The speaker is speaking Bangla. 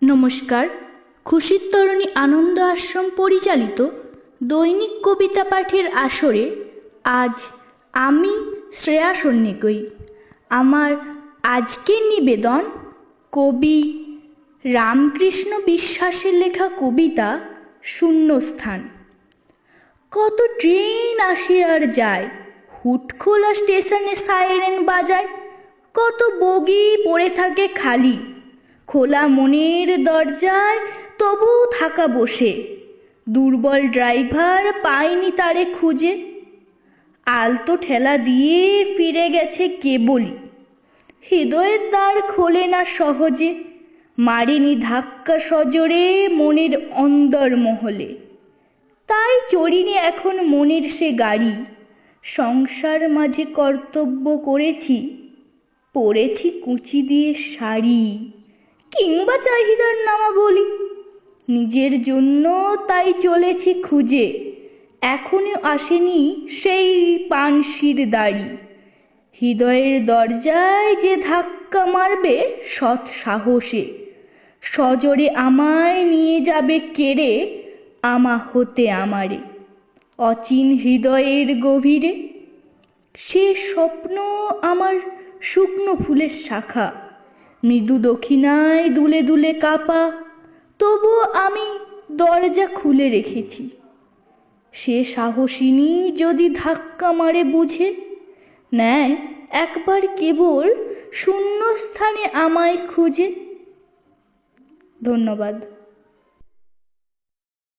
নমস্কার। খুশির তরণী আনন্দ আশ্রম পরিচালিত দৈনিক কবিতা পাঠের আসরে আজ আমি শ্রেয়া সন্নিকই। আমার আজকের নিবেদন কবি রামকৃষ্ণ বিশ্বাসের লেখা কবিতা শূন্যস্থান। কত ট্রেন আসে আর যায়, হুটখোলা স্টেশনে সাইরেন বাজায়। কত বগি পড়ে থাকে খালি, খোলা মনের দরজায় তবু থাকা বসে। দুর্বল ড্রাইভার পায়নি তারে খুঁজে, আলতো ঠেলা দিয়ে ফিরে গেছে কেবলই। হৃদয়ের দ্বার খোলে না সহজে, মারেনি ধাক্কা সজোরে মনের অন্দর মহলে। তাই চড়িনি এখন মনের সে গাড়ি, সংসার মাঝে কর্তব্য করেছি, পরেছি কুচি দিয়ে শাড়ি। কিংবা চাহিদার নামা বলি, নিজের জন্য তাই চলেছি খুঁজে। এখনো আসেনি সেই পানশির দাড়ি, হৃদয়ের দরজায় যে ধাক্কা মারবে সৎ সাহসে। সজোরে আমায় নিয়ে যাবে কেড়ে, আমা হতে আমারে অচিন হৃদয়ের গভীরে। সে স্বপ্ন আমার শুকনো ফুলের শাখা, মৃদু দক্ষিণায় দুলে দুলে কাপা। তবুও আমি দরজা খুলে রেখেছি, সে সাহসিনী যদি ধাক্কা মারে বুঝে নেয় একবার কেবল শূন্যস্থানে আমায় খুঁজে। ধন্যবাদ।